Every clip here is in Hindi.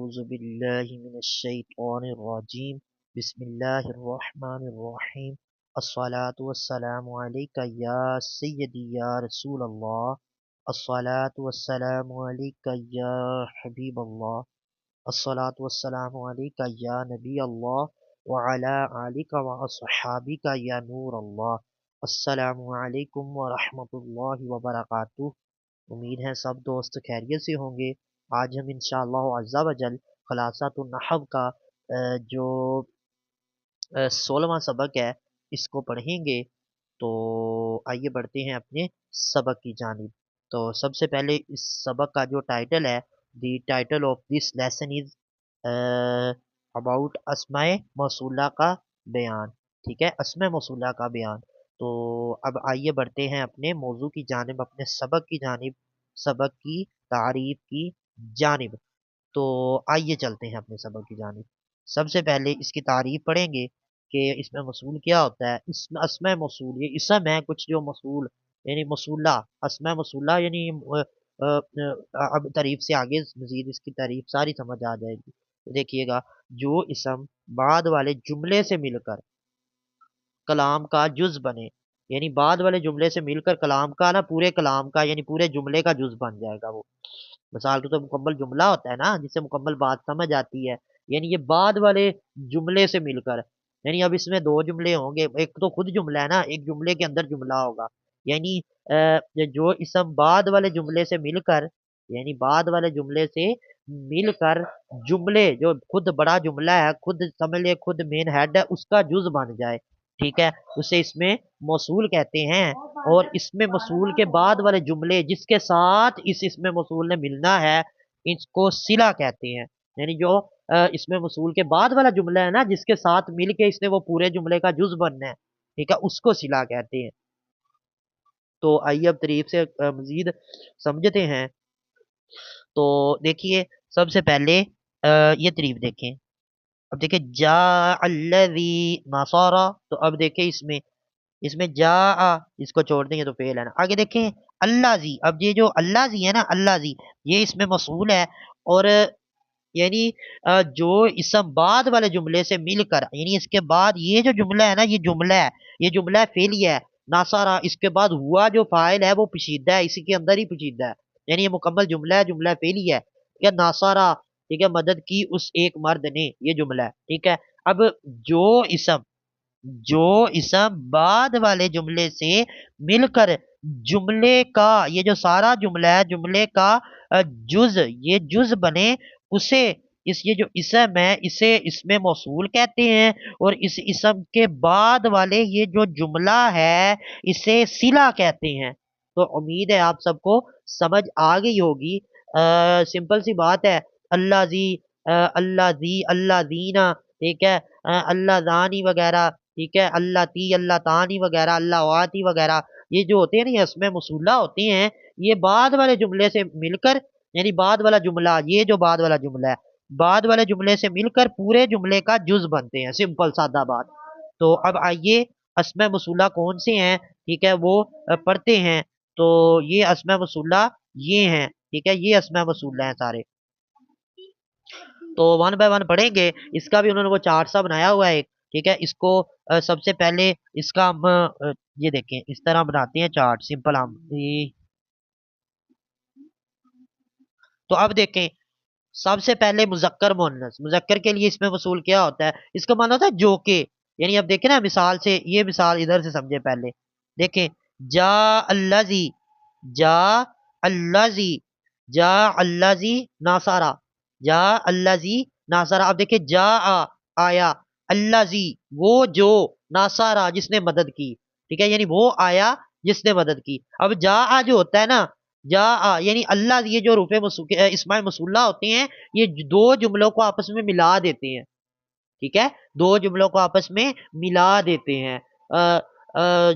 औज़ुबिल्लाहि मिनश्शैतानिर्रजीम बिस्मिल्लाहिर्रहमानिर्रहीम अस्सलातु वस्सलामु अलैका या सय्यदी या रसूल अल्लाह अस्सलातु वस्सलामु अलैका या हबीब अल्लाह अस्सलातु वस्सलामु अलैका या नबी अल्लाह व अला आलिका व अस्हाबिका या नूर अल्लाह अस्सलामु अलैकुम व रहमतुल्लाहि व बरकातुहू। उम्मीद है सब दोस्त खैरियत से होंगे। आज हम इंशाअल्लाह अज़्ज़ा वजल खुलासातुन नहव का जो 16वां सबक है इसको पढ़ेंगे। तो आइए बढ़ते हैं अपने सबक की जानिब। तो सबसे पहले इस सबक का जो टाइटल है, the title of this lesson is about अस्माए मौसूला का बयान। ठीक है, अस्माए मौसूला का बयान। तो अब आइए बढ़ते हैं अपने मौजू की जानिब, अपने सबक की जानिब, सबक की तारीफ की जानिब। तो आइए चलते हैं अपने सबक की जानिब। सबसे पहले इसकी तारीफ पढ़ेंगे कि इसमें मसूल क्या होता है। इसमें अस्मा मसूल, ये इसम है कुछ जो मसूल यानी मसूला, अस्मा मसूला यानी अब तारीफ से आगे मजीद इसकी तारीफ सारी समझ आ जाएगी। तो देखिएगा, जो इसम बाद वाले जुमले से मिलकर कलाम का जुज बने, यानी बाद वाले जुमले से मिलकर कलाम का ना, पूरे कलाम का यानी पूरे जुमले का जुज बन जाएगा वो। मिसाल के तो मुकम्मल जुमला होता है ना, जिससे मुकम्मल बात समझ आती है, यानी ये बाद वाले जुमले से मिलकर, यानी अब इसमें दो जुमले होंगे, एक तो खुद जुमला है ना, एक जुमले के अंदर जुमला होगा। यानी ये जो इसम बाद वाले जुमले से मिलकर, यानी बाद वाले जुमले से मिलकर जुमले जो खुद बड़ा जुमला है, खुद समझ ले, खुद मेन हेड है, उसका जुज बन जाए। ठीक है, उसे इसमें मौसूल कहते हैं। और इसमें मौसूल के बाद वाले जुमले जिसके साथ इसमें मौसूल ने मिलना है, इसको सिला कहते हैं। यानी जो इसमें मौसूल के बाद वाला जुमला है ना, जिसके साथ मिल के इसने वो पूरे जुमले का जुज बनना है, ठीक है, उसको सिला कहते हैं। तो आइए अब तारीफ से मजीद समझते हैं। तो देखिए, सबसे पहले ये तारीफ देखें। अब देखिए, जा अल्लज़ी नसरा, तो अब देखिए इसमें इसमें जा, इसको छोड़ देंगे तो फेल है ना। आगे देखें अल्लाह जी, अब ये जो अल्लाह जी है ना, अल्लाह जी, ये इसमें मसूल है। और यानी जो इसम बाद वाले जुमले से मिलकर, यानी इसके बाद ये जो जुमला है ना, ये जुमला है, ये जुमला फेलिया है। नासारा, इसके बाद हुआ जो फाइल है वो पोशीदा है, इसी के अंदर ही पोशीदा है, यानी ये मुकम्मल जुमला है, जुमला फेलिया है। ठीक है, नासारा, ठीक है, मदद की उस एक मर्द ने, ये जुमला है। ठीक है, अब जो इसम जो इसम बाद वाले जुमले से मिलकर जुमले का, ये जो सारा जुमला है, जुमले का जुज, ये जुज बने, उसे इस ये जो इसम है इसे इसमें मौसूल कहते हैं। और इस इसम के बाद वाले ये जो जुमला है इसे सिला कहते हैं। तो उम्मीद है आप सबको समझ आ गई होगी। सिंपल सी बात है, अल्लाह जी, अल्लाह जी, अल्लाह दीना, ठीक है, अल्लाह दानी वगैरह, ठीक है, अल्लाह ती, अल्लाह तानी वगैरह, अल्लाह वाती वगैरह, ये जो होते हैं ना, ये इसमें मसूला होते हैं। ये बाद वाले जुमले से मिलकर, यानी बाद वाला जुमला, ये जो बाद वाला जुमला है, बाद वाले जुमले से मिलकर पूरे जुमले का जुज बनते हैं। सिंपल सादा बात। तो अब आइए अस्मा मसूला कौन से हैं, ठीक है, वो पढ़ते हैं। तो ये अस्मा मसूला ये हैं, ठीक है, ये अस्मा मसूला हैं सारे। तो वन बाय वन पढ़ेंगे। इसका भी उन्होंने वो चार्ट सा बनाया हुआ है एक, ठीक है, इसको सबसे पहले इसका हम ये देखें, इस तरह बनाते हैं चार्ट, सिंपल हम तो अब देखें, सबसे पहले मुजक्कर मुअन्नस, मुजक्कर के लिए इसमें वसूल क्या होता है, इसका माना होता है जो के। यानी अब देखें ना मिसाल से, ये मिसाल इधर से समझे पहले। देखें, जा अल्लाजी, जा अल्लाजी, जा अल्लाजी नासारा, जा अल्लाजी नासारा। अब देखिए, जा आया, अल्लाजी वो जो, नासारा जिसने मदद की। ठीक है, यानी वो आया जिसने मदद की। अब जा जो होता है ना, जा यानी अल्लाह, ये जो रूपे इस्माइल मसूला होते हैं, ये दो जुमलों को आपस में मिला देते हैं। ठीक है, दो जुमलों को आपस में मिला देते हैं।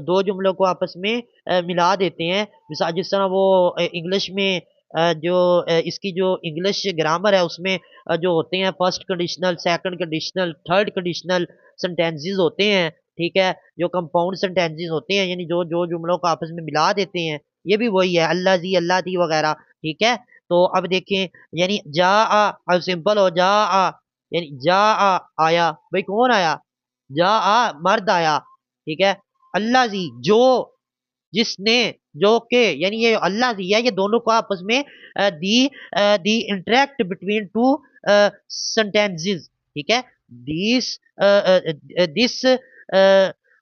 दो जुमलों को आपस में मिला देते हैं। मिसाल जिस तरह वो इंग्लिश में जो इसकी जो इंग्लिश ग्रामर है उसमें जो होते हैं first conditional, second conditional, third conditional sentences होते हैं। ठीक है, जो कंपाउंड सेंटेंसेस होते हैं, यानी जो जो जुमलों को आपस में मिला देते हैं, ये भी वही है, अल्लाह जी, अल्लाह दी वगैरह। ठीक है, तो अब देखें, यानी जा आ, अब सिंपल हो, जा आ यानी जा आ आया, भाई कौन आया, जा आ मर्द आया, ठीक है। अल्लाह जी जो, जिसने, जो के, यानी ये अल्लाह जी है, ये दोनों को आपस में the the interact between two sentences, ठीक है। दिस दिस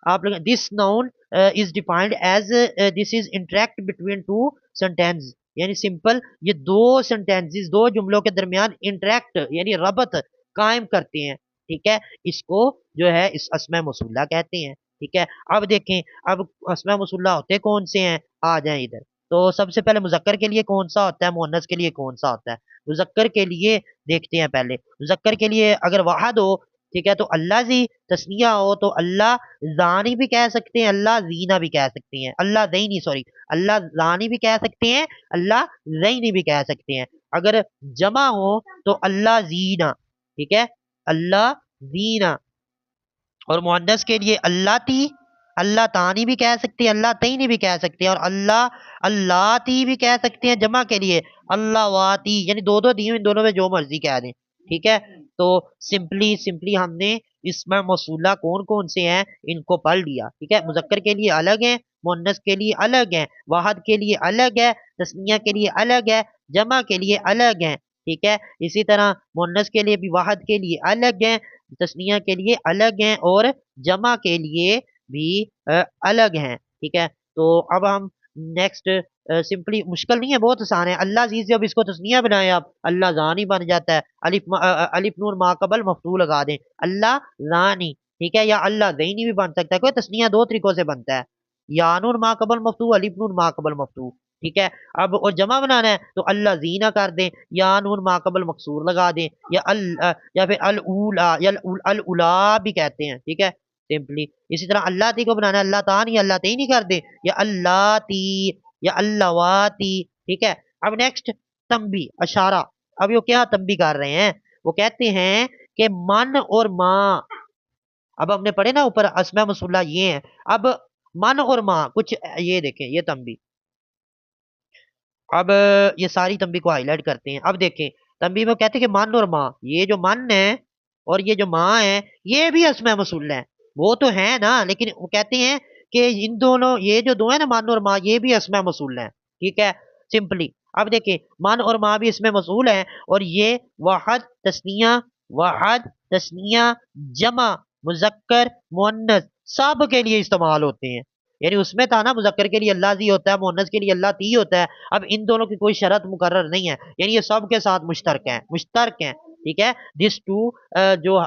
आप लोग, this noun is defined as, this is interact between two sentence, यानी सिंपल ये दो सेंटेंसेस, दो जुमलों के दरमियान इंटरेक्ट यानी रबत कायम करते हैं, ठीक है। इसको जो है इस अस्मा मौसूला कहते हैं, ठीक है। अब देखें, अब अस्मा मौसूला होते कौन से हैं, आ जाएं इधर। तो सबसे पहले मुजक्कर के लिए कौन सा होता है, मुअन्नस के लिए कौन सा होता है। मुजक्कर के लिए देखते हैं पहले, मुजक्कर के लिए अगर वाहद हो, ठीक है, तो अल्लाह जी, तस्निया हो तो अल्लाह जानी भी कह सकते हैं, अल्लाह जीना भी कह सकते हैं, अल्लाह ज़ैनी, सॉरी, अल्लाह जानी भी कह सकते हैं, अल्लाह ज़ैनी भी कह सकते हैं। अगर जमा हो तो अल्लाह जीना, ठीक है, अल्लाह जीना। और मुअन्नस के लिए अल्लाह ती, अल्लाह तानी भी कह सकते हैं, अल्लाह तईनी भी कह सकते हैं, और अल्लाह अल्लाह ती भी कह सकते हैं जमा के लिए, अल्लाह वाती, यानी दो दो दी, इन दोनों में जो मर्जी कह दें, ठीक है। तो सिंपली सिंपली हमने इसमें मौसूला कौन कौन से हैं इनको पढ़ लिया, ठीक है। मुजक्कर के लिए अलग है, मुअन्नस के लिए अलग है, वाहद के लिए अलग है, तस्निया के लिए अलग है, जमा के लिए अलग है, ठीक है। इसी तरह मुअन्नस के लिए भी वाहद के लिए अलग है, तस्निया के लिए अलग हैं, और जमा के लिए भी अलग हैं, ठीक है। तो अब हम नेक्स्ट, सिंपली मुश्किल नहीं है, बहुत आसान है। अल्लाह अजीज, जब इसको तस्निया बनाए आप, अल्लाह जानी बन जाता है, अलिफ नून माकबल मफतू लगा दें, अल्लाह जानी, ठीक है। या अल्लाह ज़ैनी भी बन सकता है, कोई तस्निया दो तरीकों से बनता है, या नून माकबल मफतू, अलिफ नून माकबल मफतू, ठीक है। अब और जमा बनाना है तो अल्लाह जीना कर दें, या नून माकबल मकसूर लगा दें, या या फिर अल उला, या अल उला भी कहते हैं, ठीक है, सिंपली। इसी तरह अल्लाह ती को बनाना है, अल्लाह तानी, अल्लाह ती नहीं कर दे, या अल्लाह ती, या अल्लाह वाती, ठीक है। अब नेक्स्ट, तंबी अशारा। अब ये क्या तंबी कर रहे हैं, वो कहते हैं कि मन और माँ, अब हमने पढ़े ना ऊपर अस्मा मसूला ये है, अब मन और माँ कुछ, ये देखें, ये तंबी, अब ये सारी तंबी को हाईलाइट करते हैं। अब देखें, तंबी में कहते हैं कि मन और माँ, ये जो मन है और ये जो माँ है, ये भी अस्मा मसूल है, वो तो है ना, लेकिन वो कहते हैं कि इन दोनों, ये जो दो है ना, मन और माँ, ये भी अस्मा मसूल है, ठीक है, सिंपली। अब देखें, मन और माँ भी इसमें मसूल है, और ये वाहद तस्निया, वाहद तस्निया, जमा, मुजक्कर, मुअन्नस, सब के लिए इस्तेमाल होते हैं। यानी उसमें था ना, मुजक्कर के लिए अल्लाह जी होता है, मुअन्नस के लिए अल्लाह ती होता है। अब इन दोनों की कोई शरत मुकर्रर नहीं है, यानी ये सब के साथ मुश्तरक हैं, मुश्तरक हैं, ठीक है। दिस टू, जो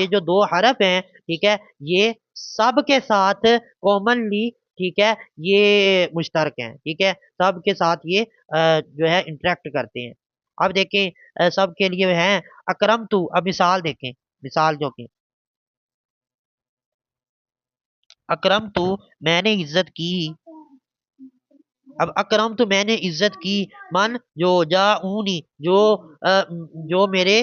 ये जो दो हरफ हैं, ठीक है, ये सब के साथ कॉमनली, ठीक है, ये मुश्तरक हैं, ठीक है, सब के साथ ये जो है इंटरेक्ट करते हैं। अब देखें, सब के लिए हैं, अकरम तू, अब मिसाल देखें, मिसाल जो कि अकरम तू, मैंने इज्जत की, अब अकरम तो मैंने इज्जत की, मन जो जाऊनी, जो जो मेरे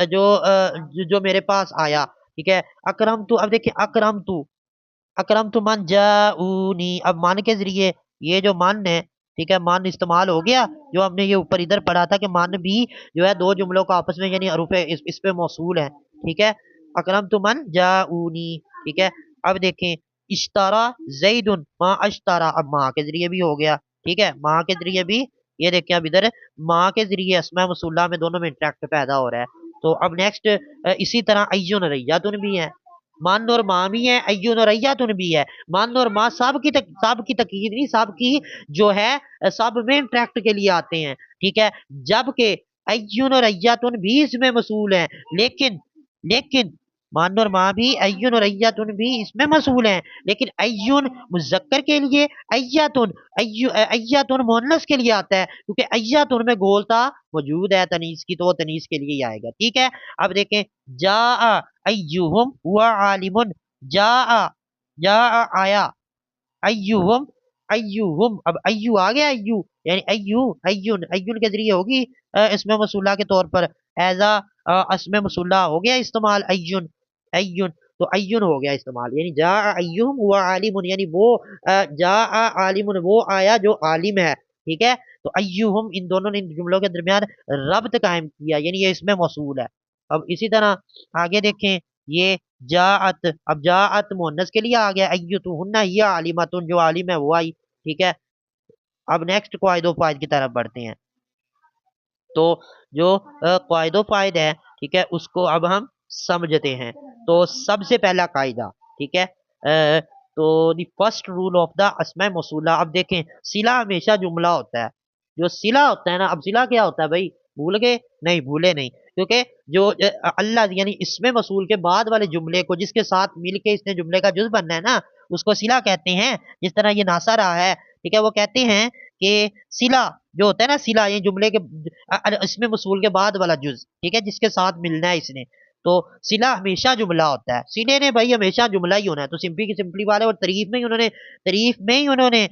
जो मेरे पास आया, ठीक है। अकरम तो, अब देखिए, अकरम तो मन जाऊनी, अब मन के जरिए ये जो मन है, ठीक है, मन इस्तेमाल हो गया, जो हमने ये ऊपर इधर पढ़ा था कि मन भी जो है दो जुमलों का आपस में, यानी हरूफ इस पे मौसूल है, ठीक है। अकरम तो मन जाऊनी, ठीक है। अब देखें, इश्तारा जैदुन माँ अश्तारा, अब माँ के जरिए भी हो गया, ठीक है, माँ के जरिए भी, ये देखें अब इधर माँ के जरिए अस्मा मसूला में दोनों में इंटरेक्ट पैदा हो रहा है। तो अब नेक्स्ट, इसी तरह अय्युन रैयातुन भी है, मन और माँ भी है, अय्युन और अय्यातुन भी है। मन और माँ सब की तकीद नहीं, सब की जो है सब में इंटरेक्ट के लिए आते हैं, ठीक है। जबकि अय्युन और अय्यातुन भी इसमें मसूल है, लेकिन लेकिन मान और माँ भी, अय्युन और अय्यातुन भी इसमें मसूल हैं, लेकिन अय्युन मुजक्कर के लिए, अय्यातुन मुअन्नस के लिए आता है, क्योंकि अय्यातुन में गोलता मौजूद है तनीस की, तो वो तनीस के लिए ही आएगा, ठीक है। अब देखें, जा अय्युहुम हुआ आलिमुन, जा जा आया, अय्युहुम, अय्युहुम, अब अय्यु आ गया, अय्यु यानी अय्यु, अय्युन, अय्युन के जरिए होगी इसमें मसूला के तौर पर, एजा असमें मसूला हो गया इस्तेमाल, अय्युन, अय्युन, तो अय्युन हो गया इस्तेमाल, यानी जा अय्युम हुआ आलिमुन, यानी वो जा आलिमुन, वो आया जो आलिम है, ठीक है। तो अय्युहुम, इन दोनों ने, इन जुमलों के दरमियान रब्त कायम किया, यानी ये इसमें मौसूल है। अब इसी तरह आगे देखें, ये जाअत, अब जाअत मुअन्नस के लिए आ गया, अय्युतुहुन्ना हिया आलिमतुन, जो आलिम है वो आई, ठीक है। अब नेक्स्ट क्वाइदो फाइद की तरफ बढ़ते हैं। तो जो क्वाइदो फायद है, ठीक है, उसको अब हम समझते हैं। तो सबसे पहला कायदा, ठीक है, तो the first rule of the अस्मा मौसूला। अब देखें, सिला हमेशा जुमला होता है। जो सिला होता है ना, अब सिला क्या होता है भाई, भूल गए? नहीं, भूले नहीं, क्योंकि जो अल्लाह यानी इसमें मसूल के बाद वाले जुमले को जिसके साथ मिलके इसने जुमले का जुज बनना है ना, उसको सिला कहते हैं। जिस तरह ये नासा रहा है, ठीक है, वो कहते हैं कि सिला जो होता है ना, सिला ये जुमले के इसमें मसूल के बाद वाला जुज, ठीक है, जिसके साथ मिलना है इसने, तो सिला हमेशा जुमला होता है। सिले ने भाई हमेशा जुमला ही होना है। तो सिंपली की सिंपली वाले, और तारीफ में ही उन्होंने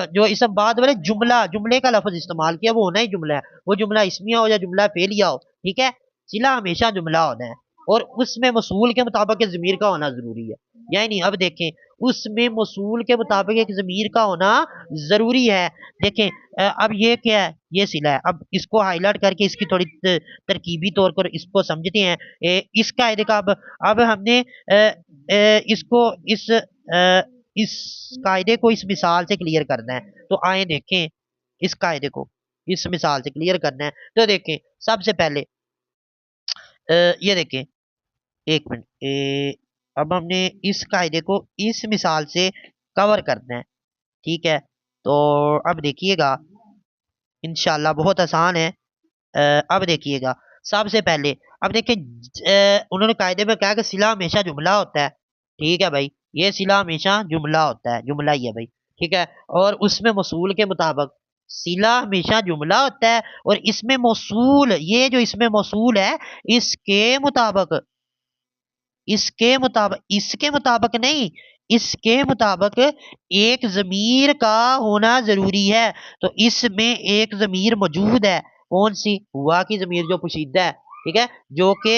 जो इसम बाद वाले जुमला, जुमले का लफ्ज इस्तेमाल किया, वो होना ही जुमला है। वो जुमला इसमिया हो या जुमला फेलिया हो, ठीक है, सिला हमेशा जुमला होना है। और उसमें मसूल के मुताबिक ज़मीर का होना जरूरी है। यानी अब देखें, उसमें मसूल के मुताबिक एक ज़मीर का होना जरूरी है। देखें, अब ये क्या है, ये सिला है। अब इसको हाईलाइट करके इसकी थोड़ी तरकीबी तौर पर इसको समझते हैं। इस कायदे का अब हमने इसको इस कायदे को इस मिसाल से क्लियर करना है। तो आए देखें, इस कायदे को इस मिसाल से क्लियर करना है। तो देखें, सबसे पहले ये देखें, एक मिनट, अब हमने इस कायदे को इस मिसाल से कवर करना है, ठीक है। तो अब देखिएगा, इंशाल्लाह बहुत आसान है। अब देखिएगा, सबसे पहले अब देखिए, उन्होंने कायदे में कहा कि सिला हमेशा जुमला होता है, ठीक है भाई, ये सिला हमेशा जुमला होता है, जुमला ही है भाई, ठीक है। और उसमें मसूल के मुताबिक सिला हमेशा जुमला होता है, और इसमें मौसूल, ये जो इसमें मौसूल है, इसके मुताबिक, इसके मुताबिक नहीं, इसके मुताबिक एक जमीर का होना जरूरी है। तो इसमें एक जमीर मौजूद है, कौन सी? हुआ की जमीर, जो पोशीदा है, ठीक है, जो कि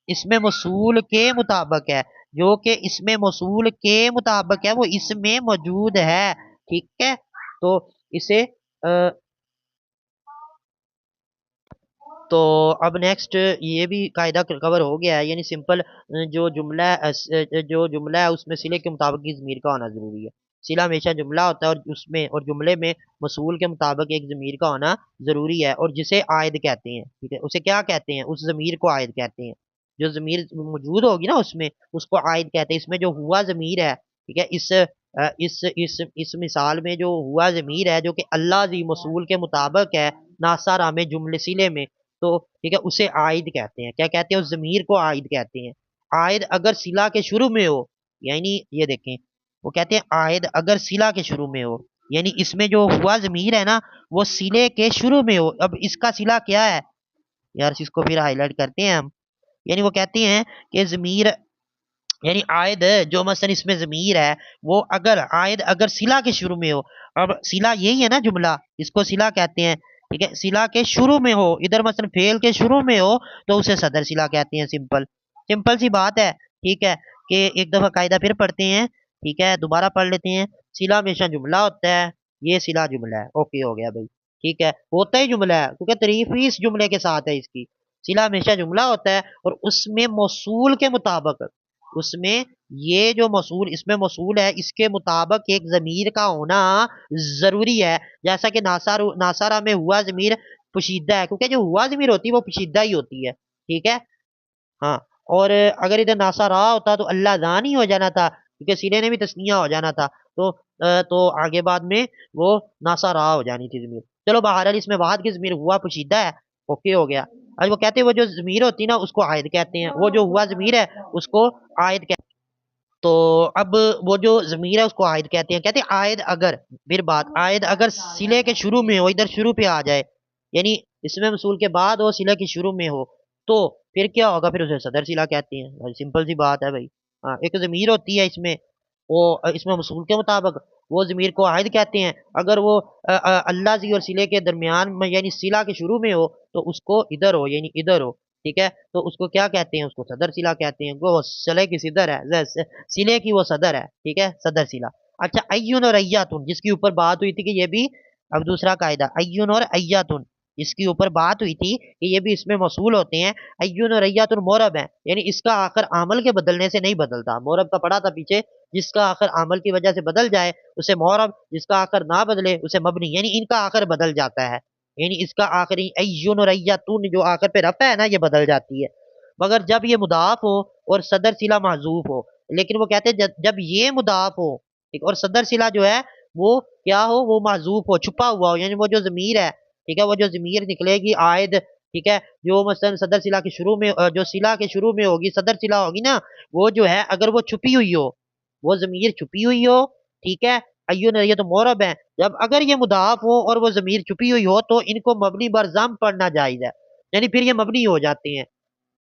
इसमें मसूल के मुताबिक है, जो कि इसमें मसूल के मुताबिक है, वो इसमें मौजूद है, ठीक है। तो इसे तो अब नेक्स्ट ये भी कायदा कवर हो गया है, यानी सिंपल, जो जुमला है उसमें सिले के मुताबिक ही ज़मीर का होना ज़रूरी है। सिला हमेशा जुमला होता है, और उसमें और जुमले में मसूल के मुताबिक एक ज़मीर का होना ज़रूरी है। और जिसे आयद कहते हैं, ठीक है, उसे क्या कहते हैं? उस ज़मीर को आयद कहते हैं। जो ज़मीर मौजूद होगी ना उसमें, उसको आयद कहते हैं। इसमें जो हुआ ज़मीर है, ठीक है, इस मिसाल में जो हुआ ज़मीर है, जो कि अल्लाह जी मसूल के मुताबिक है, नासारा में, जुमले सिले में, तो ठीक है, उसे आयद कहते हैं। क्या कहते हैं? उस जमीर को आयद कहते हैं। आयद अगर सिला के शुरू में हो, यानी ये देखें, वो कहते हैं आयद अगर सिला के शुरू में हो, यानी इसमें जो हुआ जमीर है ना, वो सिले के शुरू में हो। अब इसका सिला क्या है यार, इसको फिर हाईलाइट करते हैं हम। यानी वो कहते हैं कि जमीर, यानी आयद जो मसलन इसमें जमीर है, वो अगर आयद अगर सिला के शुरू में हो। अब सिला यही है ना जुमला, इसको सिला कहते हैं, ठीक है। सिला के शुरू में हो, इधर मसलन फेल के शुरू में हो, तो उसे सदर सिला कहते हैं। सिंपल सिंपल सी बात है, ठीक है। कि एक दफा कायदा फिर पढ़ते हैं, ठीक है, दोबारा पढ़ लेते हैं। सिला हमेशा जुमला होता है, ये सिला जुमला है, ओके हो गया भाई, ठीक है, होता ही जुमला है, क्योंकि तारीफ ही इस जुमले के साथ है इसकी। सिला हमेशा जुमला होता है, और उसमें मौसूल के मुताबिक, उसमें ये जो मौसूल, इसमें मौसूल है, इसके मुताबिक एक जमीर का होना जरूरी है। जैसा कि नासारा में हुआ जमीर पोशीदा है, क्योंकि जो हुआ जमीर होती है वो पोशीदा ही होती है, ठीक है। हाँ, और अगर इधर नासारा होता तो अल्लाह जान ही हो जाना था, क्योंकि सिले ने भी तस्निया हो जाना था। तो आगे बाद में वो नासारा हो जानी थी जमीर। चलो बहरहाल, इसमें वाहद की जमीर हुआ पोशीदा है, ओके हो गया। आज वो कहते हैं, वो जो जमीर होती है ना, उसको आयद कहते हैं, वो जो हुआ जमीर है उसको आयद कहते हैं। तो अब वो जो ज़मीर है उसको आयद कहते हैं। कहते हैं आयद अगर, फिर बात, आयद अगर सिले के शुरू में हो, इधर शुरू पे आ जाए, यानी इसमें मसूल के बाद हो, सिले के शुरू में हो, तो फिर क्या होगा? फिर उसे सदर सिला कहते हैं भाई, सिंपल सी बात है भाई। हाँ, एक ज़मीर होती है इसमें, वो इसमें मसूल के मुताबिक वो ज़मीर को आयद कहते हैं। अगर वो अल्लाह जी और सिले के दरमियान में, यानी सिला के शुरू में हो, तो उसको इधर हो, यानी इधर हो, ठीक है, तो उसको क्या कहते हैं? उसको सदर सिला कहते हैं। वो सिले की सिदर है, सिले की वो सदर है, ठीक है, सदर सिला। अच्छा, अय्युन और अय्यातुन, जिसके ऊपर बात हुई थी कि ये भी अब दूसरा कायदा अय्युन और अय्यातुन, इसके ऊपर बात हुई थी कि ये भी इसमें मौसूल होते हैं। अय्युन और अय्यातुन मोरब है, यानी इसका आखिर आमल के बदलने से नहीं बदलता। मोरब का पड़ा था पीछे, जिसका आखिर आमल की वजह से बदल जाए उसे मोरब, जिसका आखिर ना बदले उसे मबनी, यानी इनका आखिर बदल जाता है। यानी इसका आखिरी अय्युन और अय्यातुन जो आखिर पे रफा है ना, ये बदल जाती है। मगर जब ये मुदाफ हो और सदर सिला महजूफ हो, लेकिन वो कहते हैं जब ये मुदाफ हो ठीक, और सदर सिला जो है वो क्या हो, वो महजूफ हो, छुपा हुआ हो, यानी वो जो जमीर है ठीक है, वो जो जमीर निकलेगी आयद ठीक है, जो मसलन सदर सिला के शुरू में जो सिला के शुरू में होगी, सदर सिला होगी ना, वो जो है अगर वो छुपी हुई हो, वो जमीर छुपी हुई हो ठीक है, अय्युन ये तो मोरब है। जब अगर ये मुदाफ हो और वो जमीर छुपी हुई हो तो इनको मबनी बरजम पढ़ना जायज है, यानी फिर ये मबनी हो जाते हैं।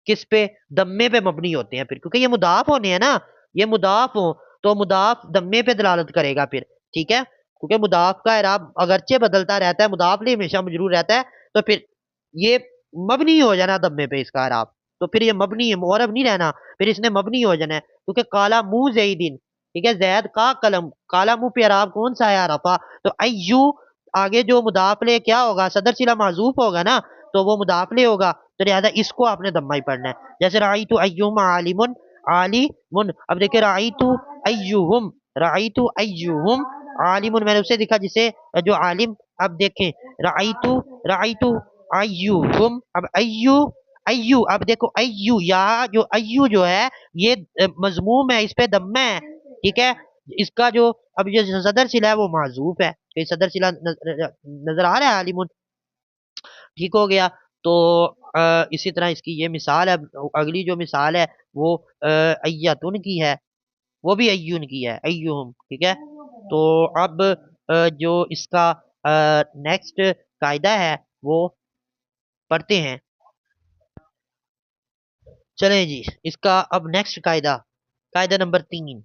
किस पे? दम्मे पे मबनी होते हैं फिर, क्योंकि ये मुदाफ होने हैं ना, ये मुदाफ हो तो मुदाफ दम्मे पे दलालत करेगा फिर ठीक है, क्योंकि मुदाफ का इराब अगरचे बदलता रहता है, मुदाफ लिए हमेशा मजरूर रहता है, तो फिर ये मबनी हो जाना दम्मे पे इसका इराब, तो फिर ये मबनी है, मुअरब नहीं रहना, फिर इसने मबनी हो जाना है, क्योंकि काला मुंह जैदिन ठीक है, जैद का कलम, काला मुंह पे इराब कौन सा है रफा, तो अय्यू आगे जो मुदाफले क्या होगा, सदर सिला माजूफ होगा ना, तो वो मुदाफले होगा, तो लिहाजा इसको आपने दम्मा ही पढ़ना है। जैसे राई तो अय्युम आलिमुन, आलिमुन, अब देखिए राई तो अय्युहुम, राई तो अय्युहुम आलिमुन, मैंने उसे दिखा जिसे जो आलिम। अब देखें राई तो अय्युहुम, अब अय्यू अय्यू, अब देखो अय्यू, या जो अय्यू जो है ये मजमूम है, इस पे दम्मा है ठीक है, इसका जो अब ये सदर सिला है वो माजूफ है, कहीं सदर सिला नजर आ रहा है आलिमुन, ठीक हो गया। तो इसी तरह इसकी ये मिसाल है, अगली जो मिसाल है वो अय्यातुन की है, वो भी अय्युन की है, अय्युहुम ठीक है। तो अब जो इसका नेक्स्ट कायदा है वो पढ़ते हैं। चलें जी, इसका अब नेक्स्ट कायदा, कायदा नंबर 3।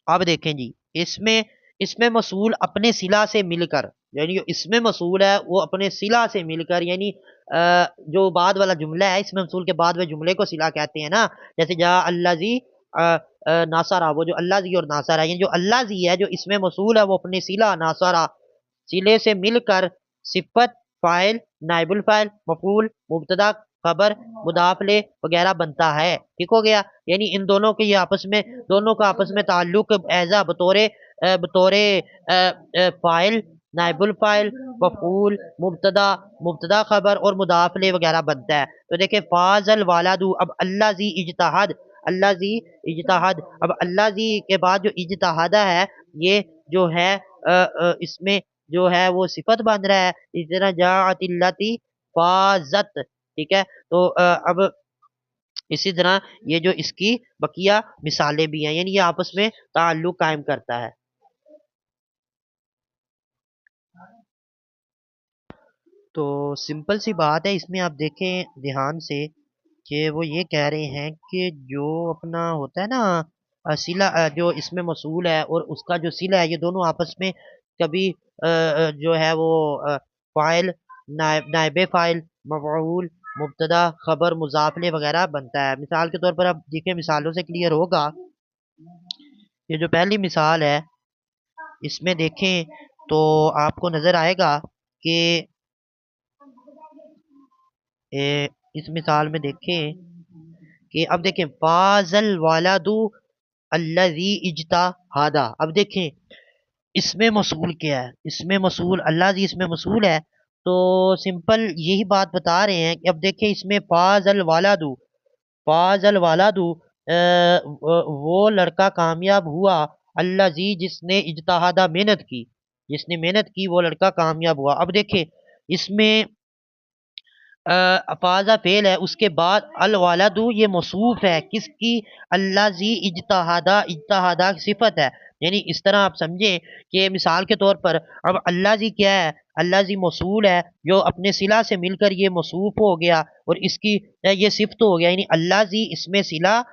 अब देखें जी, इसमें इसमें मसूल अपने सिला से मिलकर, यानी जो इसमें मसूल है वो अपने सिला से मिलकर, यानी जो बाद वाला जुमला है, इसमें मसूल के बाद में जुमले को सिला कहते हैं ना, जैसे जा अल्लाह जी नासारा, वो जो अल्लाह जी और नासारा, यानी जो अल्लाह जी है जो इसमें मसूल है वो अपने सिला नासारा सिले से मिलकर सिफत, फाइल, नाइबुल फाइल, मफूल, मुब्तदा, खबर, मुदाफले वगैरह बनता है, ठीक हो गया। यानी इन दोनों के ये आपस में, दोनों का आपस में ताल्लुक एजा बतौरे बतौरे फाइल, नाइबुल फाइल, मफूल, मुब्तदा, मुब्तदा खबर और मुदाफले वगैरह बनता है। तो देखे फाजल वालादू, अब अल्लाह जी इज्तहाद, अल्लाह जी इज्तहाद, अब अल्लाह जी के बाद जो इज्तहादा है ये जो है इसमें जो है वो सिफत बन रहा है, इस तरह जातिल्लती फाजत ठीक है। तो अब इसी तरह ये जो इसकी बकिया मिसालें भी हैं, यानी ये आपस में ताल्लुक कायम करता है। तो सिंपल सी बात है, इसमें आप देखें ध्यान से कि वो ये कह रहे हैं कि जो अपना होता है ना सिला, जो इसमें मसूल है और उसका जो सिला है, ये दोनों आपस में कभी जो है वो फाइल, नायबे फाइल, मफऊल, मुब्तदा, खबर, मुजाफले वगैरह बनता है। मिसाल के तौर पर आप देखें, मिसालों से क्लियर होगा। ये जो पहली मिसाल है इसमें देखें तो आपको नजर आएगा कि इस मिसाल में देखें कि अब देखें फाजल वालादू अल्लाजी इज्ता हादा, अब देखें इसमें मसूल क्या है, इसमें मसूल अल्लाह जी इसमें मसूल है, तो सिंपल यही बात बता रहे हैं कि अब देखें इसमें फाजल वालादू, फाजल वालादू वो लड़का कामयाब हुआ, अल्लाह जी जिसने इज्तहादा मेहनत की, जिसने मेहनत की वो लड़का कामयाब हुआ। अब देखें इसमें अफाजा फेल है, उसके बाद अल वालदू ये मौसूफ है किसकी, अल्लाह जी इज्तहादा, इज्तहादा की सिफत है। यानी इस तरह आप समझें कि मिसाल के तौर पर अब अल्लाह जी क्या है, अल्लाह जी मौसूल है जो अपने सिला से मिलकर ये मौसूफ हो गया और इसकी ये सिफत हो गया, यानी अल्लाह जी इसमें सिला,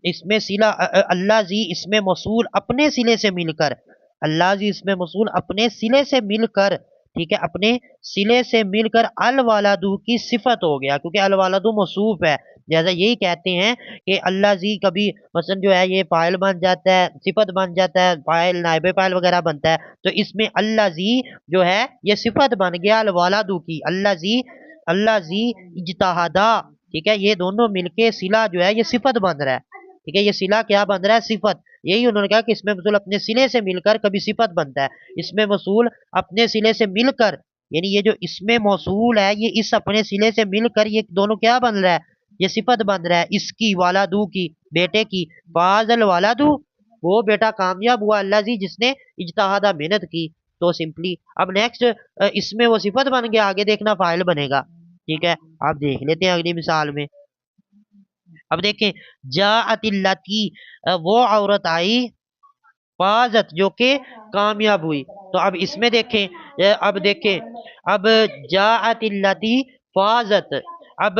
इसमें सिला अल्लाह जी इसमें मौसूल अपने सिले से मिलकर, अल्लाह जी इसमें मौसूल अपने सिले से मिलकर ठीक है, अपने सिले से मिलकर अल वालादू की सिफत हो गया, क्योंकि अल वालादू मौसूफ है। जैसा यही कहते हैं कि अल्लाह जी कभी मसलन जो है ये फाइल बन जाता है, सिफत बन जाता है, फाइल नाइबे फाइल वगैरह बनता है, तो इसमें अल्लाह जी जो है ये सिफत बन गया अल वालादू की। अल्लाह जी इज्तहदा, ठीक है, ये दोनों मिलके सिला जो है ये सिफत बन रहा है। ठीक है, ये सिला क्या बन रहा है, सिफत। यही उन्होंने कहा कि इसमें मसूल अपने सिले से मिलकर कभी सिफत बनता है, इसमें मसूल अपने सिले से मिलकर, यानी ये जो इसमें मौसूल है ये इस अपने सिले से मिलकर ये दोनों क्या बन रहा है, ये सिफत बन रहा है इसकी, वालादू की, बेटे की। फाजल वालादू, वो बेटा कामयाब हुआ, अल्लाह जी जिसने इज्तहादा मेहनत की। तो सिंपली अब नेक्स्ट इसमें वो सिफत बन गया, आगे देखना फाइल बनेगा। ठीक है, आप देख लेते हैं अगली मिसाल में। अब देखें, जाअतिल्लती, वो औरत आई, फाजत, जो कि कामयाब हुई। तो अब इसमें देखें, अब देखें, अब जाअतिल्लती फाजत, अब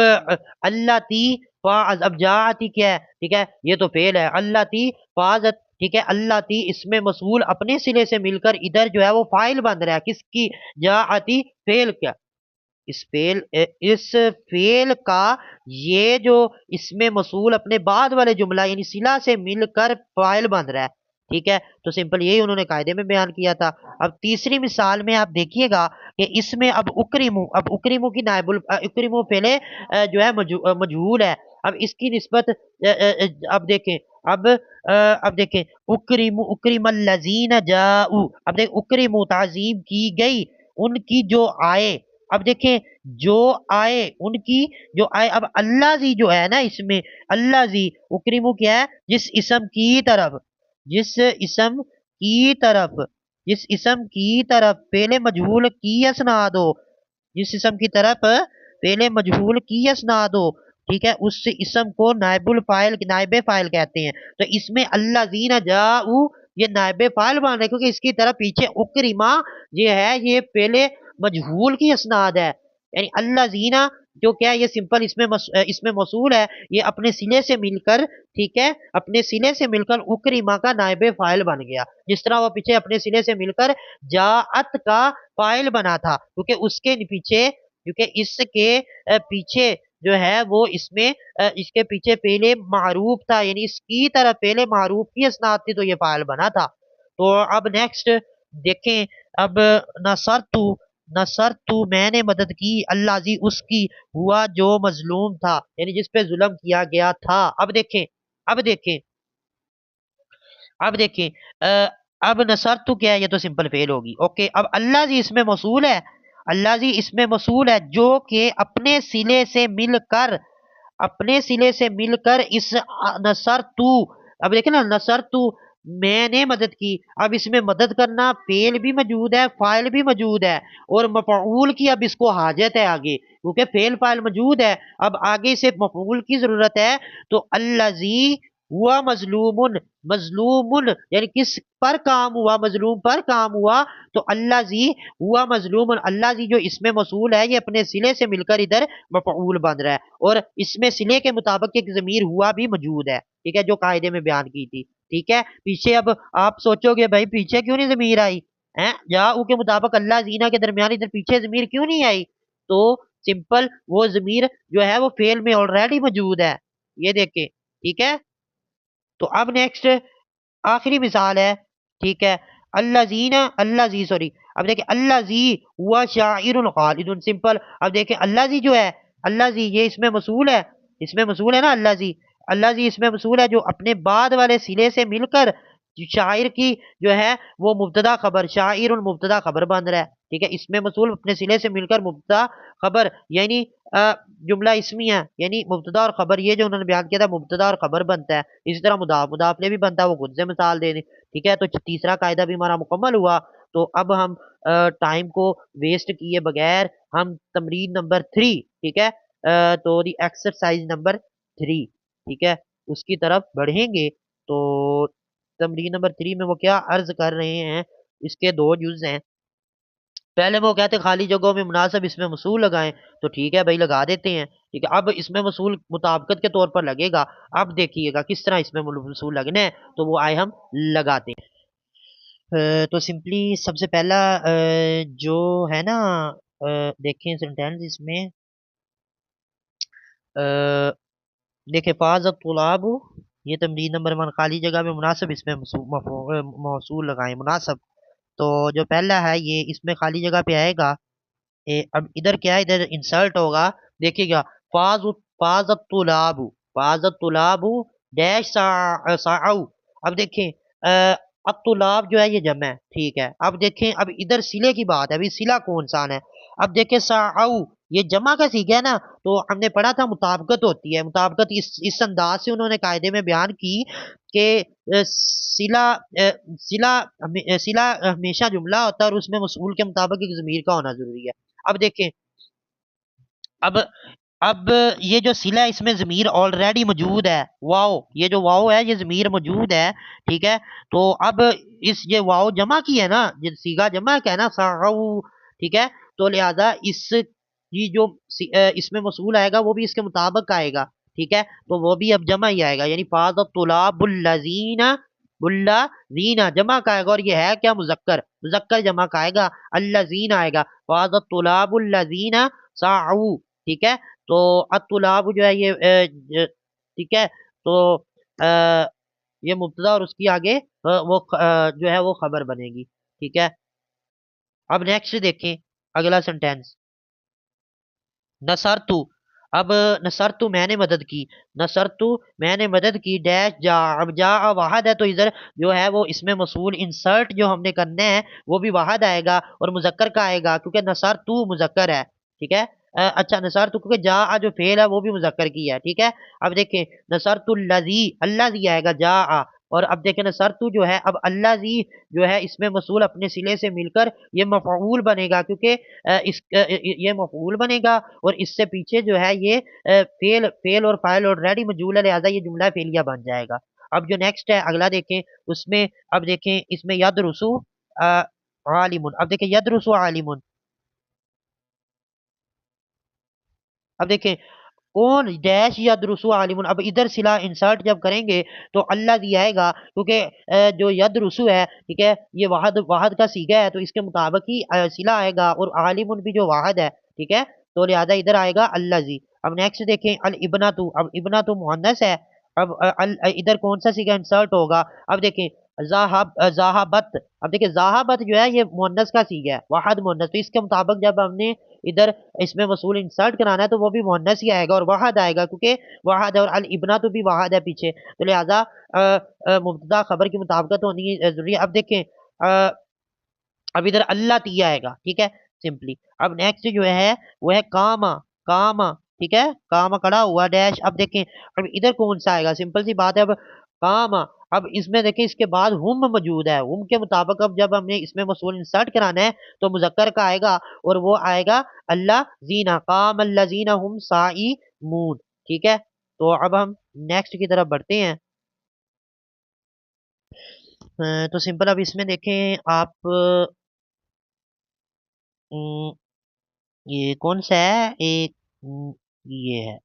अल्लती फाज, अब जाअती क्या है, ठीक है, ये तो फेल है, अल्लती फाजत, ठीक है, अल्लती इसमें मसूल अपने सिले से मिलकर इधर जो है वो फाइल बन रहा है किसकी, जाअती, फेल क्या, इस फेल का ये जो इसमें मसूल अपने बाद वाले जुमला यानी सिला से मिलकर फाइल बन रहा है। ठीक है, तो सिंपल यही उन्होंने कायदे में बयान किया था। अब तीसरी मिसाल में आप देखिएगा कि इसमें अब उक्रिमु की नायबुल उक्रिमु पहले जो है मजहूल है। अब इसकी निस्बत अब देखें, अब देखें, उक्रिमल लजीन जाऊ, अब देख उक्रिमु ताजीम की गई उनकी जो आए। अब देखें, जो आए उनकी, जो आए, अब अल्लाह जी जो है ना इसमें, अल्लाह जी उक्रिमु क्या है, जिस इसम की तरफ, जिस इसम की तरफ, जिस इसम की तरफ पहले मजहूल की असनाद हो, जिस इसम की तरफ पहले मजहूल की असनाद हो, ठीक है, उस इसम को नाइबुल फाइल, नाइबे फाइल कहते हैं। तो इसमें अल्लाह जीना जाऊ ये नाइबे फाइल बन रहे, क्योंकि इसकी तरफ पीछे उक्रिमा ये है, ये पहले मजहूल की असनाद है, यानी अल्लाह जीना जो क्या है, ये सिंपल इसमें मौसूल है, ये अपने सिले से मिलकर, ठीक है, अपने सिले से मिलकर उक्रिमा का नायबे फाइल बन गया, जिस तरह वो पीछे अपने सिले से मिलकर जाअत का फाइल बना था, क्योंकि उसके पीछे, क्योंकि इसके पीछे जो है वो इसमें इसके पीछे पहले मारूफ था, यानी इसकी तरह पहले मारूफ की असनाद थी, तो ये फाइल बना था। तो अब नेक्स्ट देखें, अब नसरतु, नसरतु मैंने मदद की, अल्लाह जी उसकी, हुआ जो मजलूम था, यानी जिस पे जुल्म किया गया था। अब देखें, अब देखें, अब देखें, अब नसरतु क्या है, ये तो सिंपल फेल होगी। ओके, अब अल्लाह जी इसमें मौसूल है, अल्लाह जी इसमें मौसूल है जो कि अपने सिले से मिलकर, अपने सिले से मिलकर इस नसरतु, अब देखें ना, नसरतु मैंने मदद की, अब इसमें मदद करना फेल भी मौजूद है, फाइल भी मौजूद है, और मफऊल की अब इसको हाजत है आगे, क्योंकि फेल फाइल मौजूद है, अब आगे से मफऊल की जरूरत है। तो अल्लाजी हुआ मजलूमुन, मजलूमुन यानी किस पर काम हुआ, मजलूम पर काम हुआ, तो अल्लाह जी हुआ मजलूमुन, अल्लाह जी जो इसमें मसूल है ये अपने सिले से मिलकर इधर मफऊल बन रहा है, और इसमें सिले के मुताबिक एक जमीर हुआ भी मौजूद है, ठीक है, जो कायदे में बयान की थी। ठीक है, पीछे अब आप सोचोगे भाई पीछे क्यों नहीं जमीर आई है, या के मुताबिक अल्लाह जीना के दरमियान इधर पीछे जमीर क्यों नहीं आई, तो सिंपल वो जमीर जो है वो फेल में ऑलरेडी मौजूद है, ये देखे। ठीक है, तो अब नेक्स्ट आखिरी मिसाल है, ठीक है, अल्लाह जीना, अल्लाह जी सॉरी, अब देखिए अल्लाह जी हुआ शाइरुन खालिदुन, सिंपल। अब देखिए अल्लाह जी जो है, अल्लाह जी ये इसमें मसूल है, इसमें मसूल है ना अल्लाह जी, अल्लाह जी इसमें मसूल है जो अपने बाद वाले सिले से मिलकर शायर की जो है वो मुब्तदा खबर, शाइरुन मुब्तदा खबर बन रहा है। ठीक है, इसमें मसूल अपने सिले से मिलकर मुब्तदा खबर, यानी जुमला इसमिया, यानी मुब्तदा और खबर, ये जो उन्होंने बयान किया था मुब्तदा और खबर बनता है। इसी तरह मुदाफले भी बनता है, वो खुद से मिसाल दे दें। ठीक है, तो तीसरा कायदा भी हमारा मुकम्मल हुआ। तो अब हम टाइम को वेस्ट किए बगैर हम तमरीन नंबर 3, ठीक है, तो दी एक्सरसाइज नंबर 3, ठीक है, उसकी तरफ बढ़ेंगे। तो तमरीन नंबर 3 में वो क्या अर्ज कर रहे हैं, इसके दो जुज हैं। पहले वो कहते खाली जगहों में मुनासिब इसमें मसूल लगाएं, तो ठीक है भाई लगा देते हैं। ठीक है, अब इसमें मसूल मुताबिकत के तौर पर लगेगा। अब देखिएगा किस तरह इसमें मसूल लगने हैं, तो वो आए हम लगाते हैं। तो सिंपली सबसे पहला जो है ना, देखें सेंटेंस इसमें, अ, देखें फाज तुलाब, ये तमरीन नंबर 1 खाली जगह में मुनासिब, इसमें मौसूल लगाएं मुनासिब। तो जो पहला है ये इसमें खाली जगह पे आएगा। अब इधर क्या है, इधर इंसर्ट होगा। देखिएगा, फाज फाज तुलाबु, फाज तुलाबु डैश साउ। अब देखें, अब तुलाब जो है ये जमा है, ठीक है। अब देखें, अब इधर सिले की बात है, अभी सिला कौन सा है। अब देखें साउ, ये जमा का सीखा है ना, तो हमने पढ़ा था मुताबकत होती है। मुताबकत इस अंदाज से उन्होंने कायदे में बयान की कि सिला हमेशा जुमला होता है और उसमें मसूल के मुताबिक एक ज़मीर का होना जरूरी है। अब देखें, अब अब ये जो सिला है इसमें जमीर ऑलरेडी मौजूद है, वाओ, ये जो वाओ है ये जमीर मौजूद है, ठीक है। तो अब इस ये वाओ जमा की है ना, ये सीगा जमा का है ना, साउ, ठीक है। तो लिहाजा इस ये जो इसमें मसूल आएगा वो भी इसके मुताबिक आएगा, ठीक है। तो वो भी अब जमा ही आएगा, यानी फाज़ तुलाबुल्लज़ीना, बुल्ला जीना जमा का आएगा, और ये है क्या, मुजक्कर, मुजक्कर जमा का आएगा, अल्लज़ीना आएगा, फाज़ तुलाबुल्लज़ीना साउ, ठीक है। तो अतुलाब जो है ये ठीक है। तो अ, ये मुब्तदा और उसकी आगे जो है वो खबर बनेगी, ठीक है। अब नेक्स्ट देखें अगला सेंटेंस, नसरतु। अब नसरतु मैंने मदद की, नसरतु मैंने मदद की डैश जा। अब जा वाहद है, तो इधर जो है वो इसमें मसूल इंसर्ट जो हमने करने हैं वो भी वाहद आएगा और मुजक्कर का आएगा, क्योंकि नसरतु मुजक्कर है, ठीक है। अच्छा, नसरतु क्योंकि जा जो फेल है वो भी मुजक्कर की है, ठीक है। अब देखें, नसरतुल लजी, अल्लाह जी आएगा जा। और अब देखें नसरतु जो है, अब अल्लाह जी जो है इसमें मसूल अपने सिले से मिलकर ये मफऊल बनेगा, क्योंकि ये मफऊल बनेगा और इससे पीछे जो है ये फेल फेल और फाइल ऑलरेडी मौजूद है, लिहाजा ये जुमला फेलिया बन जाएगा। अब जो नेक्स्ट है अगला देखें, उसमें अब देखें इसमें यद रसू आलिमुन। अब देखें यद रसू आलिमुन, अब देखें कौन डैश या दुरुसु आलिमुन। अब इधर सिला इंसर्ट जब करेंगे तो अल्लाह दिया आएगा, क्योंकि जो यद रुसु है, ठीक है, ये वाहद वाहद का सीगा है, तो इसके मुताबिक ही सिला आएगा, और आलिमुन भी जो वाहद है, ठीक है। तो लिहाजा इधर आएगा अल्लाह जी। अब नेक्स्ट देखें अल इबना तू, अब इबना तू मुहन्नस है। अब इधर कौन सा सीगा इंसर्ट होगा। अब देखें जाहाबत। अब देखिए जाहाबत जो है ये मुहन्नस का सीगा है, वाहद मुहन्नस, तो इसके मुताबिक जब हमने इधर इसमें मसूल इंसर्ट कराना है तो वो भी मुहन्नस ही आएगा और वाहद आएगा, क्योंकि वाहद है और अल इबना तो भी वाहद है पीछे, तो लिहाजा मुब्तदा खबर की मुताबिकत होनी जरूरी है। अब देखें, अब इधर अल्लाह तिया आएगा, ठीक है, सिंपली। अब नेक्स्ट जो है वो है कामा, कामा, ठीक है, कामा खड़ा हुआ डैश। अब देखें, अब इधर कौन सा आएगा, सिंपल सी बात है, अब कामा। अब इसमें देखें इसके बाद हुम मौजूद है, हुम के मुताबिक अब जब हमने इसमें मसूल इंसर्ट कराना है तो मुजक्कर का आएगा और वो आएगा अल्लाह जीना, काम अल्लाह जीना हुम साई मून, ठीक है। तो अब हम नेक्स्ट की तरफ बढ़ते हैं। तो सिंपल अब इसमें देखें आप, ये कौन सा है, एक ये है।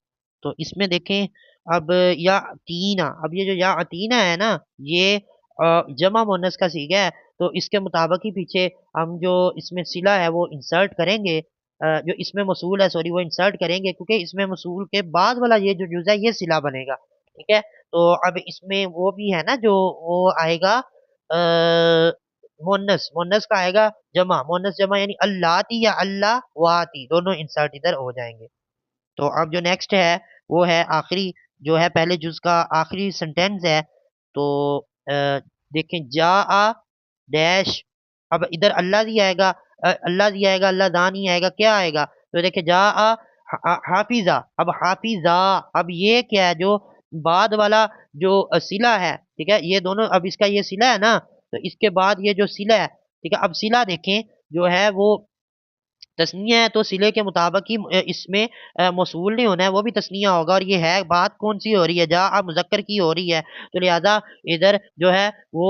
तो इसमें देखें, अब या तीना, अब ये जो या अतीना है ना, ये जमा मुअन्नस का सीगा है, तो इसके मुताबिक ही पीछे हम जो इसमें सिला है वो इंसर्ट करेंगे, जो इसमें मसूल है सॉरी वो इंसर्ट करेंगे, क्योंकि इसमें मसूल के बाद वाला ये जो जुज़ है ये सिला बनेगा, ठीक है। तो अब इसमें वो भी है ना जो वो आएगा मुअन्नस, मुअन्नस का आएगा जमा, मुअन्नस जमा, यानी अल्लाती या अल्लाह वाती, दोनों इंसर्ट इधर हो जाएंगे। तो अब जो नेक्स्ट है वो है आखिरी, जो है पहले जुज का आखिरी सेंटेंस है। तो देखें जा आ डैश। अब इधर अल्लाह ही आएगा, अल्लाह ही आएगा, अल्लाह दान ही आएगा, क्या आएगा। तो देखें जा आ हाफिजा। अब हाफिजा, अब ये क्या है, जो बाद वाला जो सिला है, ठीक है, ये दोनों, अब इसका ये सिला है ना, तो इसके बाद ये जो सिला है, ठीक है। अब सिला देखें जो है वो तस्निया है, तो सिले के मुताबिक ही इसमें मौसूल नहीं होना है, वो भी तस्निया होगा, और ये है बात कौन सी हो रही है, जा अब मुजक्कर की हो रही है, तो लिहाजा इधर जो है वो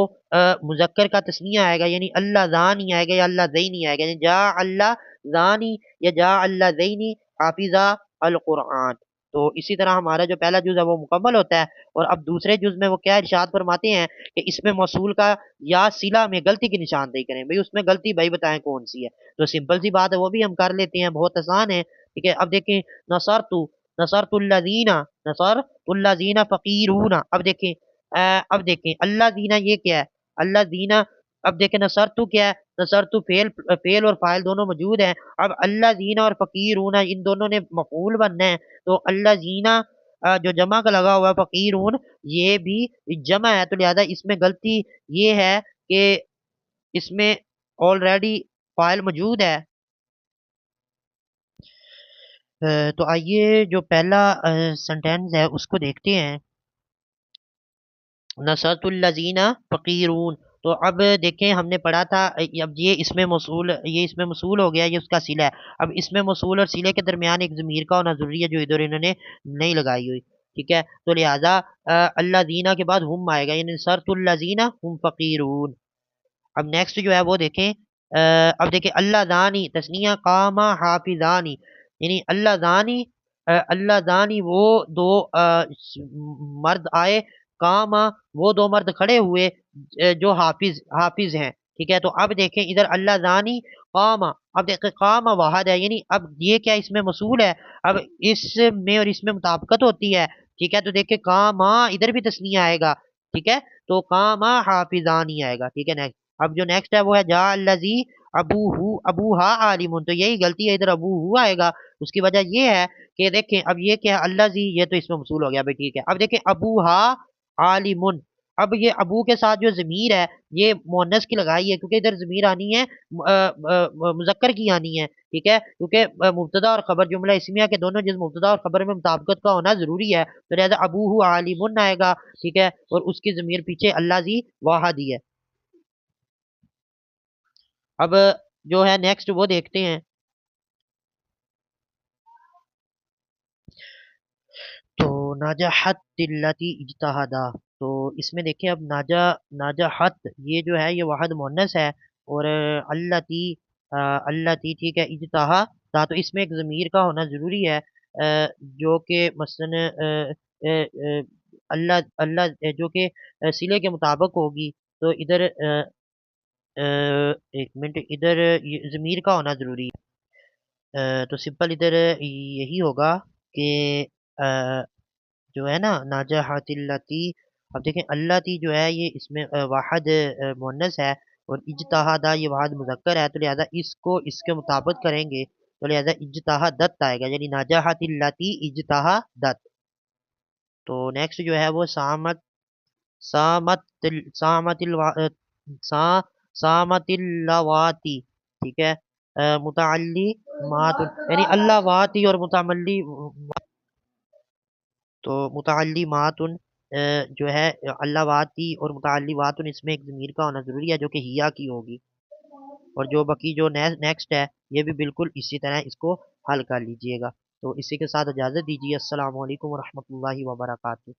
मुजक्कर का तस्निया आएगा, यानी अल्लाह जानी आएगा या अल्लाह ज़ैनी आएगा, यानी जा अल्लाह जानी या जा अल्लाह ज़ैनी हाफिजा अल कुरान। तो इसी तरह हमारा जो पहला जुज है वो मुकम्मल होता है। और अब दूसरे जुज में वो क्या इरशाद फरमाते हैं कि इसमें मौसूल का या सिला में गलती की निशानदेही करें। भाई उसमें गलती भाई बताएं कौन सी है। तो सिंपल सी बात है, वो भी हम कर लेते हैं, बहुत आसान है। ठीक है, अब देखें, नसरतु नसरतुल्लज़ीना नसरतुल्लज़ीना फकीरूना। अब देखें अल्लाह दीना ये क्या है, अल्लाह दीना। अब देखें नसरतु क्या है, नसरतु फेल फेल और फाइल दोनों मौजूद हैं। अब अल्लाह दीना और फकीरूना इन दोनों ने मफूल बनना है। तो अल्लाह जीना जो जमा का लगा हुआ है, फकीरून ये भी जमा है, तो लिहाजा इसमें गलती ये है कि इसमें ऑलरेडी फाइल मौजूद है। तो आइए जो पहला सेंटेंस है उसको देखते हैं, नसरतुल्लज़ीना फ़कीरून। तो अब देखें हमने पढ़ा था अब ये इसमें मौसूल हो गया, ये उसका सिला है। अब इसमें मौसूल और सिले के दरमियान एक ज़मीर का होना ज़रूरी है, जो इधर इन्होंने नहीं लगाई हुई। ठीक है, तो लिहाजा अल्लज़ीना के बाद हुम आएगा, यानी नसरतुल्लज़ीना हुम फ़कीरून। अब नेक्स्ट जो है वो देखें, अब देखें अल्लाह दानी तस्निया कामा हाफिजानी, यानी अल्लाह दानी वो दो मर्द आए, कामा वो दो मर्द खड़े हुए जो हाफिज हाफिज हैं। ठीक है, तो अब देखें इधर अल्लाह दानी कामा। अब देखें कामा वाहद है, यानी अब ये क्या इसमें मसूल है। अब इसमें और इसमें मुताबिकत होती है। ठीक है, तो देखें कामा इधर भी तस्निया आएगा। ठीक है, तो कामा हाफिजानी आएगा। ठीक है, नेक्स्ट। अब जो नेक्स्ट है वो है जा लजी अबू हा आलिमुन। तो यही गलती है, इधर अबू हु आएगा। उसकी वजह ये है कि देखें अब ये क्या है, अल्लाह जी, ये तो इसमें मसूल हो गया भाई। ठीक है, अब देखें अबू हा आलिमुन। अब ये अबू के साथ जो जमीर है ये मुअन्नस की लगाई है, क्योंकि इधर जमीर आनी है मुजक्कर की आनी है। ठीक है, क्योंकि मुब्तदा और खबर जुमला इसमिया के दोनों जिस मुब्तदा और खबर में मुताबिकत का होना जरूरी है, तो लिहाजा अबू हु आलिमुन आएगा। ठीक है, और उसकी जमीर पीछे अल्लाह जी वाहदी है। अब जो है नेक्स्ट वो देखते हैं, तो नाजहत तिल्लती इज्तहदा। तो इसमें देखिए अब नाजहत ये जो है ये वाहद मुअन्नस है। और अल्लती ठीक है, इज्तहदा तो इसमें एक ज़मीर का होना ज़रूरी है, जो कि मसलन अल्लाह अल्लाह जो कि सिले के मुताबिक होगी। तो इधर एक मिनट, इधर ज़मीर का होना ज़रूरी है। तो सिंपल इधर यही होगा कि अ, जो है ना नाजहतिल्लती। अब देखें अल्लती जो है ये इसमें वाहद मुअन्नस है, और इज्तहादा ये वाहद मुज़क्कर है, तो लिहाजा इसको इसके मुताबिक करेंगे, तो लिहाजा इज्तहादत आएगा, यानी नाजहतिल्लती इज्तहादत। तो नेक्स्ट जो है वो सामत सामतिल सा सामतिल्लवाती। ठीक है, मुतअल्ली मातुन, यानी अल्लाह वाती और मुतमल्ली। तो मुतअल्ली मातुन जो है अल्लाह वाती और मुतअल्ली वातुन, इसमें एक ज़मीर का होना ज़रूरी है, जो कि हिया की होगी। और जो बाकी जो नेक्स्ट है ये भी बिल्कुल इसी तरह इसको हल कर लीजिएगा। तो इसी के साथ इजाज़त दीजिए। अस्सलाम वालेकुम रहमतुल्लाहि व बरकातुहू।